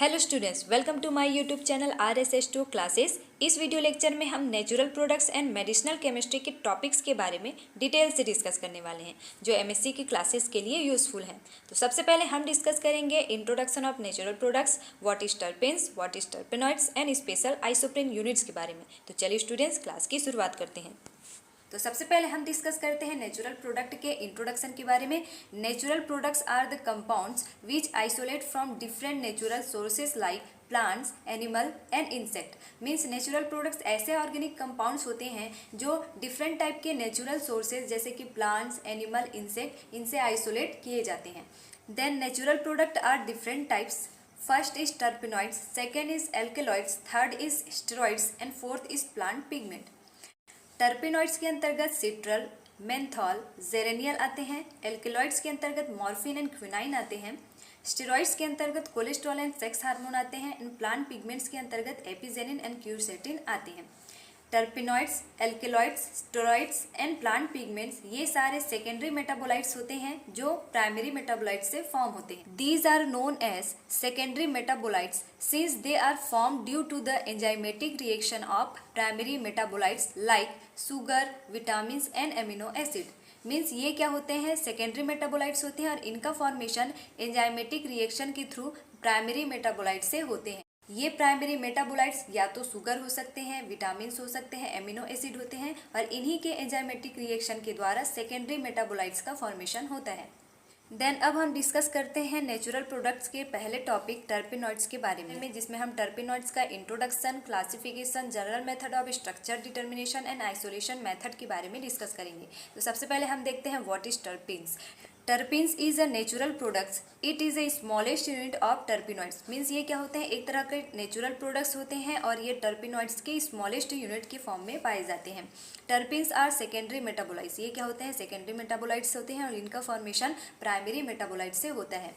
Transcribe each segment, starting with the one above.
Hello students, welcome to my YouTube channel RSS2 classes. इस video lecture में हम natural products and medicinal chemistry के topics के बारे में डिटेल से डिस्कस करने वाले हैं जो MSc की क्लासेस के लिए यूज़फुल हैं। तो सबसे पहले हम डिस्कस करेंगे introduction of natural products, what is terpenes, what is terpenoids and special isoprene units के बारे में। तो चलिए स्टूडेंट्स, क्लास की शुरुआत करते हैं। तो सबसे पहले हम डिस्कस करते हैं नेचुरल प्रोडक्ट के इंट्रोडक्शन के बारे में। Natural products are the compounds which isolate from different natural sources like plants, animal and insect. Means natural products ऐसे ऑर्गेनिक कंपाउंड्स होते हैं जो डिफरेंट टाइप के नेचुरल सोर्सेज जैसे कि प्लांट्स, एनिमल, इंसेक्ट, इनसे आइसोलेट किए जाते हैं। Then natural product are different types. First is terpenoids, second is alkaloids, third is steroids and fourth is plant pigment. Terpenoids के अंतर्गत सिट्रल, मेंथॉल, जेरेनियल आते हैं। एल्केलॉइड्स के अंतर्गत मॉर्फिन एंड क्विनाइन आते हैं। स्टेरॉइड्स के अंतर्गत कोलेस्ट्रॉल एंड सेक्स हार्मोन आते हैं। एंड प्लांट पिगमेंट्स के अंतर्गत एपिजेनिन एंड क्यूरसेटिन आते हैं। टर्पेनॉइड्स, alkaloids, steroids and plant pigments ये सारे सेकेंडरी मेटाबोलाइट्स होते हैं जो प्राइमरी मेटाबोलाइट्स से फॉर्म होते हैं। These are known as secondary metabolites since they are form due to the enzymatic reaction of primary metabolites like sugar, vitamin and amino acid. Means ये क्या होते हैं, सेकेंडरी मेटाबोलाइट्स होते हैं और इनका फॉर्मेशन एंजाइमेटिक रिएक्शन के थ्रू प्राइमरी मेटाबोलाइट से होते हैं। ये प्राइमरी मेटाबोलाइट्स या तो शुगर हो सकते हैं, विटामिन्स हो सकते हैं, एमिनो एसिड होते हैं और इन्हीं के एंजाइमेटिक रिएक्शन के द्वारा सेकेंडरी मेटाबोलाइट्स का फॉर्मेशन होता है। देन अब हम डिस्कस करते हैं नेचुरल प्रोडक्ट्स के पहले टॉपिक टर्पेनॉइड्स के बारे में, जिसमें हम टर्पेनॉइड्स का introduction, classification, general method of structure determination and isolation method के बारे में डिस्कस करेंगे। तो सबसे पहले हम देखते हैं what is terpenes. Terpenes is a natural products, it is a smallest unit of टर्पेनॉइड्स। Means ये क्या होते हैं, एक तरह के नेचुरल प्रोडक्ट्स होते हैं और ये टर्पेनॉइड्स के स्मॉलेस्ट यूनिट के फॉर्म में पाए जाते हैं। टर्पीन्स आर सेकेंडरी मेटाबोलाइट्स, ये क्या होते हैं, सेकेंडरी मेटाबोलाइट्स होते हैं और इनका फॉर्मेशन प्राइमरी मेटाबोलाइट से होता है।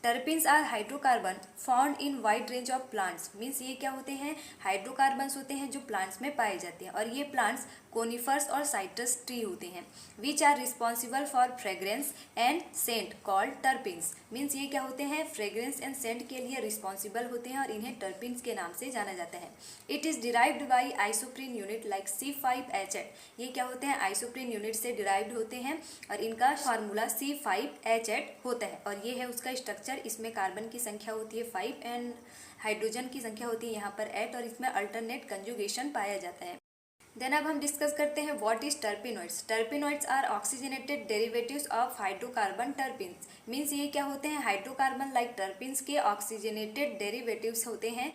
Terpenes are hydrocarbon found in wide range of plants. Means ये क्या होते हैं, हाइड्रोकार्बन्स होते हैं जो प्लांट्स में पाए जाते हैं और ये प्लांट्स कोनिफर्स और साइट्रस ट्री होते हैं which are responsible for fragrance and scent called terpenes. Means ये क्या होते हैं, फ्रेग्रेंस एंड सेंट के लिए रिस्पॉन्सिबल होते हैं और इन्हें टर्पीन्स के नाम से जाना जाता है। It is derived by isoprene unit like C5H8। ये क्या होते हैं, आइसोप्रीन यूनिट से डिराइव्ड होते हैं और इनका फार्मूला C5H8 होता है और ये है उसका स्ट्रक्चर। इसमें कार्बन की संख्या होती है 5 एंड हाइड्रोजन की संख्या होती है यहाँ पर 8 और इसमें अल्टरनेट कंजुगेशन पाया जाता है। देन अब हम डिस्कस करते हैं what is terpenoids. Terpenoids are oxygenated derivatives of hydrocarbon terpenes. Means ये क्या होते हैं, हाइड्रोकार्बन लाइक टर्पीन्स के ऑक्सीजनेटेड डेरिवेटिव्स होते हैं।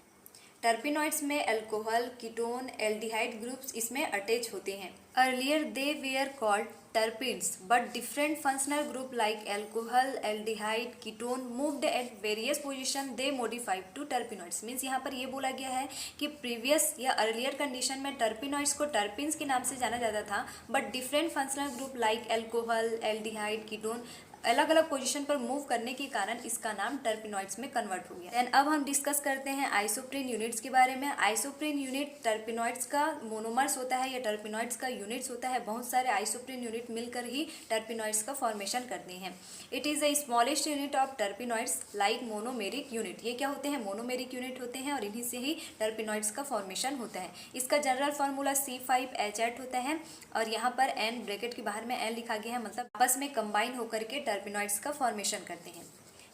टर्पेनॉइड्स में अल्कोहल, कीटोन, एल्डिहाइड ग्रुप्स इसमें अटैच होते हैं। Earlier they were called terpenes but different functional group like alcohol, aldehyde, ketone moved at various position they modified to terpenoids। Means यहाँ पर ये बोला गया है कि प्रीवियस या अर्लियर कंडीशन में टर्पेनॉइड्स को टर्पीन्स के नाम से जाना जाता था but different functional group like alcohol, aldehyde, ketone अलग अलग पोजीशन पर मूव करने के कारण इसका नाम टर्पेनॉइड्स में कन्वर्ट हो गया। देन अब हम डिस्कस करते हैं आइसोप्रीन यूनिट्स के बारे में। आइसोप्रीन यूनिट टर्पेनॉइड्स का मोनोमर्स होता है या टर्पेनॉइड्स का यूनिट्स होता है। बहुत सारे आइसोप्रीन यूनिट मिलकर ही टर्पेनॉइड्स का फॉर्मेशन करते हैं। It is the smallest unit of टर्पेनॉइड्स like monomeric unit. ये क्या होते हैं, मोनोमेरिक यूनिट होते हैं और इन्हीं से ही टर्पेनॉइड्स का फॉर्मेशन होता है। इसका जनरल फार्मूला C5H8 होता है और यहाँ पर N ब्रैकेट के बाहर में N लिखा गया है, मतलब आपस में कंबाइन होकर के टर्पेनॉइड्स का फॉर्मेशन करते हैं।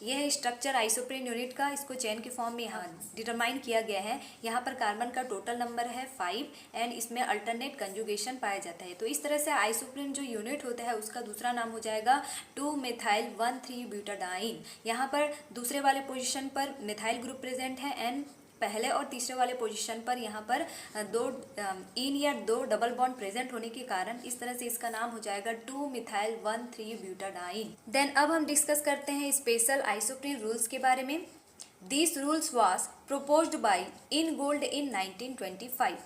यह है स्ट्रक्चर आइसोप्रीन यूनिट का, इसको चेन के फॉर्म में यहाँ डिटरमाइन किया गया है। यहाँ पर कार्बन का टोटल नंबर है 5 एंड इसमें अल्टरनेट कंजुगेशन पाया जाता है। तो इस तरह से आइसोप्रीन जो यूनिट होता है उसका दूसरा नाम हो जाएगा 2-methyl-1,3-butadiene। यहाँ पर दूसरे वाले पोजिशन पर मिथाइल ग्रुप प्रेजेंट है एंड पहले और तीसरे वाले पोजीशन पर यहाँ पर दो डबल बॉन्ड प्रेजेंट होने के कारण इस तरह से इसका नाम हो जाएगा 2-methyl-1,3-butadiene। देन अब हम डिस्कस करते हैं स्पेशल आइसोप्रीन रूल्स के बारे में। This rules was proposed by Ingold in 1925।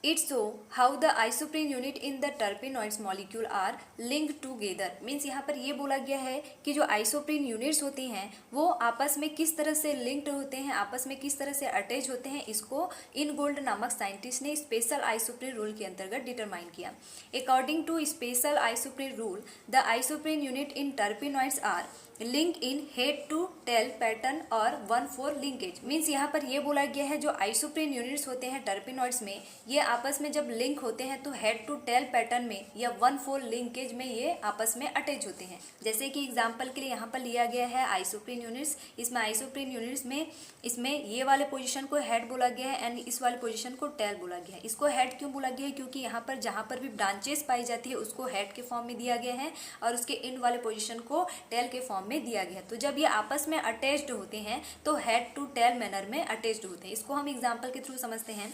It show how the isoprene unit in the terpenoids molecule are linked together। Means यहाँ पर ये बोला गया है कि जो आइसोप्रीन यूनिट्स होती हैं वो आपस में किस तरह से लिंक्ड होते हैं, आपस में किस तरह से अटैच होते हैं। इसको इनगोल्ड नामक साइंटिस्ट ने स्पेशल आइसोप्रीन रूल के अंतर्गत डिटरमाइन किया। According to special isoprene rule the isoprene unit in terpenoids are link in head to tail pattern और 1,4 लिंकेज। मीन्स यहाँ पर ये बोला गया है जो आइसोप्रीन यूनिट्स होते हैं टर्पेनॉइड्स में, ये आपस में जब लिंक होते हैं तो हेड टू टेल पैटर्न में या 1,4 लिंकेज में ये आपस में अटैच होते हैं। जैसे कि एग्जाम्पल के लिए यहाँ पर लिया गया है आइसोप्रीन यूनिट्स। इसमें आइसोप्रीन यूनिट्स में इसमें ये वाले पोजीशन को हेड बोला गया है एंड इस वाले पोजीशन को टेल बोला गया है। इसको हेड क्यों बोला गया है? क्योंकि यहाँ पर जहाँ पर भी ब्रांचेस पाई जाती है उसको हेड के फॉर्म में दिया गया है और उसके इन वाले पोजीशन को टेल के फॉर्म में दिया गया है। तो जब ये आपस में अटैच्ड होते हैं तो हेड टू टेल मैनर में अटैच्ड होते हैं। इसको हम एग्जाम्पल के थ्रू समझते हैं।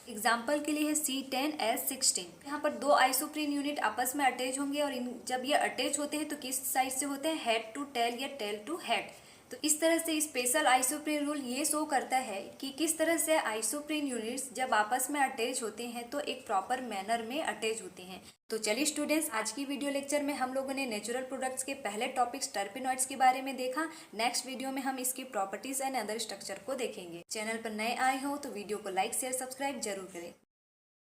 एग्जाम्पल के लिए है C10H16। यहाँ पर दो आइसोप्रीन यूनिट आपस में अटैच होंगे और जब ये अटैच होते हैं तो किस साइड से होते हैं? हेड टू टेल या टेल टू हेड। तो इस तरह से स्पेशल आइसोप्रीन रूल ये शो करता है कि किस तरह से आइसोप्रीन यूनिट्स जब आपस में अटैच होते हैं तो एक प्रॉपर मैनर में अटैच होते हैं। तो चलिए स्टूडेंट्स, आज की वीडियो लेक्चर में हम लोगों ने नेचुरल प्रोडक्ट्स के पहले टॉपिक्स टर्पेनॉइड्स के बारे में देखा। नेक्स्ट वीडियो में हम इसकी प्रॉपर्टीज एंड अदर स्ट्रक्चर को देखेंगे। चैनल पर नए आए हो तो वीडियो को लाइक शेयर सब्सक्राइब जरूर करें।